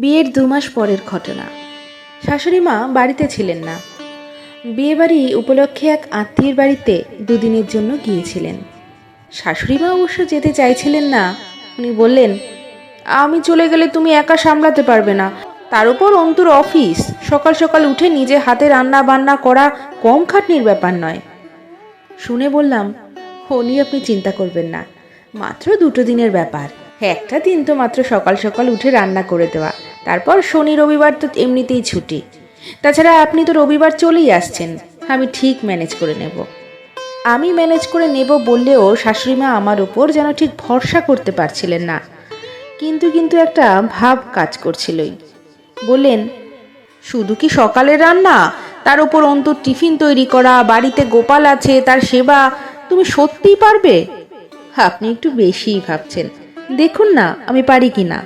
বিয়ের ২ মাস পরের ঘটনা। শাশুড়ি মা বাড়িতে ছিলেন না। বিয়েবাড়ি উপলক্ষে এক আত্মীয়ের বাড়িতে দুদিনের জন্য গিয়েছিলেন। শাশুড়ি মা অবশ্য যেতে চাইছিলেন না। উনি বললেন, আমি চলে গেলে তুমি একা সামলাতে পারবে না, তার উপর অন্তুর অফিস, সকাল সকাল উঠে নিজে হাতে রান্না বান্না করা কম খাটনির ব্যাপার নয়। শুনে বললাম, উনি আপনি চিন্তা করবেন না, মাত্র 2 দিনের ব্যাপার। একটা দিন তো মাত্র সকাল সকাল উঠে রান্না করে দেওয়া, তারপর শনি রবিবার তো এমনিতেই ছুটি। তাছাড়া আপনি তো রবিবার চলেই আসছেন, আমি ঠিক ম্যানেজ করে নেব। আমি ম্যানেজ করে নেব বললেও শাশুড়িমা আমার উপর যেন ঠিক ভরসা করতে পারছিলেন না। কিন্তু একটা ভাব কাজ করছিলই। বললেন, শুধু কি সকালে রান্না, তার উপর অন্তর টিফিন তৈরি করা, বাড়িতে গোপাল আছে তার সেবা, তুমি সত্যিই পারবে? আপনি একটু বেশিই ভাবছেন, দেখুন না আমি পারি কি না।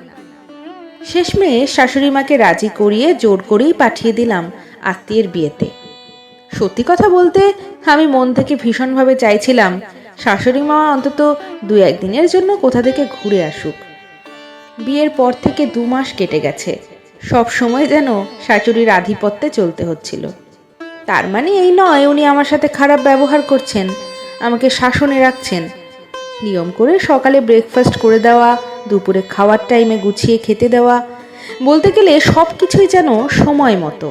শেষমেশ শাশুড়ি মাকে রাজি করিয়ে জোর করেই পাঠিয়ে দিলাম আত্মীয়ের বিয়েতে। সত্যি কথা বলতে আমি মন থেকে ভীষণভাবে চাইছিলাম শাশুড়ি মা অন্তত 2-1 দিনের জন্য কোথা থেকে ঘুরে আসুক। বিয়ের পর থেকে 2 মাস কেটে গেছে, সব সময় যেন শাশুড়ির আধিপত্যে চলতে হচ্ছিল। তার মানে এই নয় উনি আমার সাথে খারাপ ব্যবহার করছেন, আমাকে শাসনে রাখছেন। নিয়ম করে সকালে ব্রেকফাস্ট করে দেওয়া, দুপুরে খাওয়ার টাইমে গুছিয়ে খেতে দেওয়া, বলতে গেলে সব কিছুই যেন সময় মতো,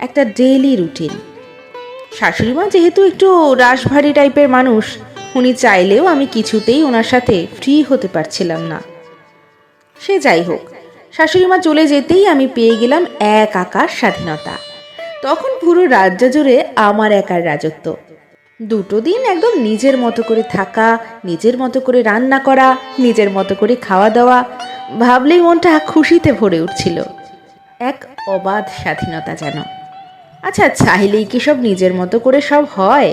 একটা ডেইলি রুটিন। শাশুড়ি মা যেহেতু একটু রাশভারী টাইপের মানুষ, উনি চাইলেও আমি কিছুতেই ওনার সাথে ফ্রি হতে পারছিলাম না। সে যাই হোক, শাশুড়ি মা চলে যেতেই আমি পেয়ে গেলাম এক আকাশ স্বাধীনতা। তখন পুরো রাজ্য জুড়ে আমার একার রাজত্ব। 2 দিন একদম নিজের মতো করে থাকা, নিজের মতো করে রান্না করা, নিজের মতো করে খাওয়া দাওয়া, ভাবলেই মনটা খুশিতে ভরে উঠছিল। এক অবাধ স্বাধীনতা যেন। আচ্ছা, চাইলেই কি সব নিজের মতো করে সব হয়?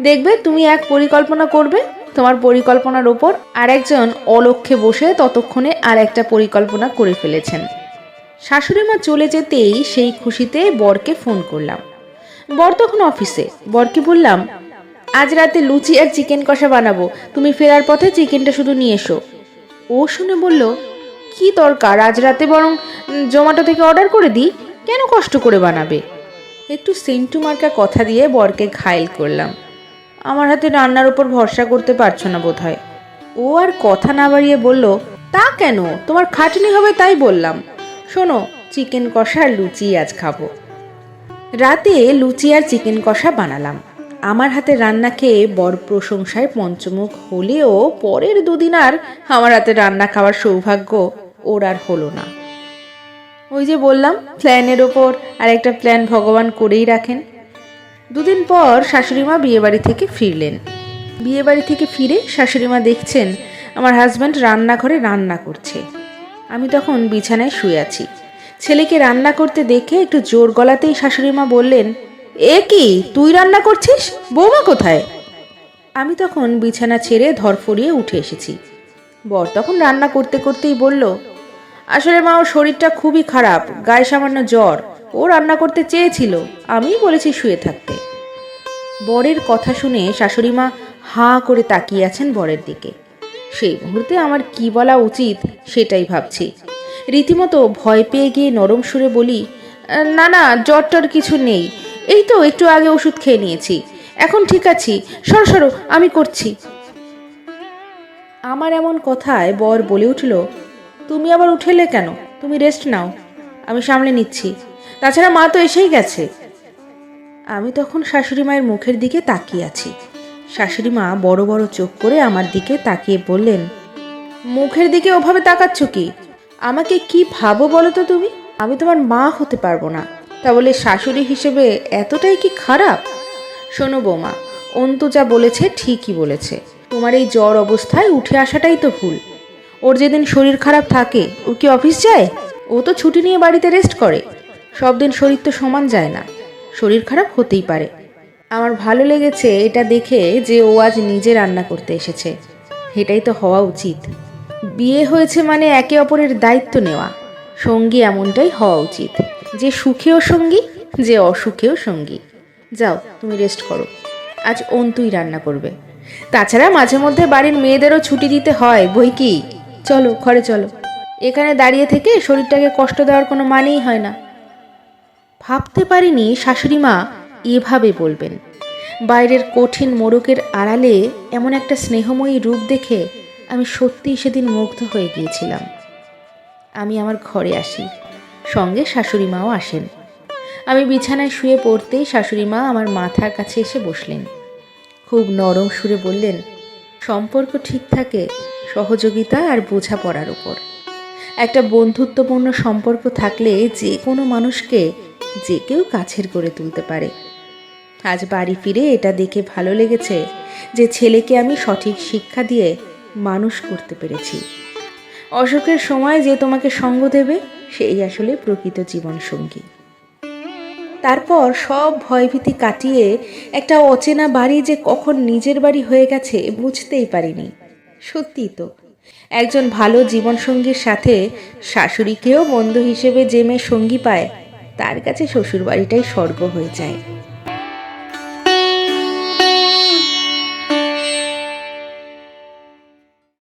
দেখবে তুমি এক পরিকল্পনা করবে, তোমার পরিকল্পনার ওপর আর একজন অলক্ষ্যে বসে ততক্ষণে আর একটা পরিকল্পনা করে ফেলেছেন। শাশুড়ি মা চলে যেতেই সেই খুশিতে বরকে ফোন করলাম। বর তখন অফিসে। বরকে বললাম, আজ রাতে লুচি আর চিকেন কষা বানাবো, তুমি ফেরার পথে চিকেনটা শুধু নিয়ে এসো। ও শুনে বলল, কি দরকার, আজ রাতে বরং জোম্যাটো থেকে অর্ডার করে দিই, কেন কষ্ট করে বানাবে? একটু সেন্টু মার্কা কথা দিয়ে বরকে ঘায়েল করলাম। আমার হাতে রান্নার উপর ভরসা করতে পারছো না বোধহয়। ও আর কথা না বাড়িয়ে বলল, তা কেন, তোমার খাটনি হবে তাই বললাম। শোনো, চিকেন কষা আর লুচি আজ খাবো। রাতে লুচি আর চিকেন কষা বানালাম। আমার হাতে রান্না খেয়ে বর প্রশংসায় পঞ্চমুখ হলেও পরের 2 দিন আর আমার হাতে রান্না খাওয়ার সৌভাগ্য ওর আর হলো না। ওই যে বললাম, প্ল্যানের ওপর আর একটা প্ল্যান ভগবান করেই রাখেন। 2 দিন পর শাশুড়িমা বিয়েবাড়ি থেকে ফিরলেন। বিয়েবাড়ি থেকে ফিরে শাশুড়িমা দেখছেন আমার হাজব্যান্ড রান্নাঘরে রান্না করছে। আমি তখন বিছানায় শুয়ে আছি। ছেলেকে রান্না করতে দেখে একটু জোর গলাতেই শাশুড়িমা বললেন, এ কি, তুই রান্না করছিস? বৌমা কোথায়? আমি তখন বিছানা ছেড়ে ধরফরিয়ে উঠে এসেছি। বর তখন রান্না করতে করতেই বলল, আসলে মা, ওর শরীরটা খুবই খারাপ, গায়ে সামান্য জ্বর, ও রান্না করতে চেয়েছিল, আমিই বলেছি শুয়ে থাকতে। বরের কথা শুনে শাশুড়িমা হাঁ করে তাকিয়ে আছেন বরের দিকে। সেই মুহূর্তে আমার কি বলা উচিত সেটাই ভাবছি। রীতিমতো ভয় পেয়ে গিয়ে নরম সুরে বলি, না না, জ্বর টর কিছু নেই, এই তো একটু আগে ওষুধ খেয়ে নিয়েছি, এখন ঠিক আছি, সরো সরো, আমি করছি। আমার এমন কথায় বর বলে উঠল, তুমি আবার উঠেলে কেন? তুমি রেস্ট নাও, আমি সামলে নিচ্ছি, তাছাড়া মা তো এসেই গেছে। আমি তখন শাশুড়ি মায়ের মুখের দিকে তাকিয়ে আছি। শাশুড়ি মা বড় বড় চোখ করে আমার দিকে তাকিয়ে বললেন, মুখের দিকে ওভাবে তাকাচ্ছ কি? আমাকে কি ভাবো বলো তো তুমি? আমি তোমার মা হতে পারবো না, তা বলে শাশুড়ি হিসেবে এতটাই কি খারাপ? শোনো বৌমা, অন্তু যা বলেছে ঠিকই বলেছে। তোমার এই জ্বর অবস্থায় উঠে আসাটাই তো ভুল। ওর যেদিন শরীর খারাপ থাকে ও কি অফিস যায়? ও তো ছুটি নিয়ে বাড়িতে রেস্ট করে। সব দিন শরীর তো সমান যায় না, শরীর খারাপ হতেই পারে। আমার ভালো লেগেছে এটা দেখে যে ও আজ নিজে রান্না করতে এসেছে, এটাই তো হওয়া উচিত। বিয়ে হয়েছে মানে একে অপরের দায়িত্ব নেওয়া, সঙ্গী এমনটাই হওয়া উচিত, যে সুখেও সঙ্গী, যে অসুখেও সঙ্গী। যাও, তুমি রেস্ট করো, আজ অন্তুই রান্না করবে। তাছাড়া মাঝে মধ্যে বাড়ির মেয়েদেরও ছুটি দিতে হয় বই কি। চলো ঘরে চলো। এখানে দাঁড়িয়ে থেকে শরীরটাকে কষ্ট দেওয়ার কোনো মানেই হয় না। ভাবতে পারিনি শাশুড়ি মা এভাবে বলবেন। বাইরের কঠিন মোড়কের আড়ালে এমন একটা স্নেহময়ী রূপ দেখে আমি সত্যিই সেদিন মুগ্ধ হয়ে গিয়েছিলাম। আমি আমার ঘরে আসি, সঙ্গে শাশুড়ি মাও আসেন। আমি বিছানায় শুয়ে পড়তেই শাশুড়ি মা আমার মাথার কাছে এসে বসলেন। খুব নরম সুরে বললেন, সম্পর্ক ঠিক থাকে সহযোগিতা আর বোঝাপড়ার উপর। একটা বন্ধুত্বপূর্ণ সম্পর্ক থাকলে যে কোনো মানুষকে যে কেউ কাছের করে তুলতে পারে। আজ বাড়ি ফিরে এটা দেখে ভালো লেগেছে যে ছেলেকে আমি সঠিক শিক্ষা দিয়ে মানুষ করতে পেরেছি। অসুখের সময় যে তোমাকে সঙ্গ দেবে সেই আসলে প্রকৃত জীবনসঙ্গী। তারপর সব ভয়ভীতি কাটিয়ে একটা অচেনা বাড়ি যে কখন নিজের বাড়ি হয়ে গেছে বুঝতেই পারিনি। সত্যিই তো, একজন ভালো জীবনসঙ্গীর সাথে শাশুড়িকেও বন্ধু হিসেবে যে মেয়ে সঙ্গী পায় তার কাছে শ্বশুর বাড়িটাই স্বর্গ হয়ে যায়।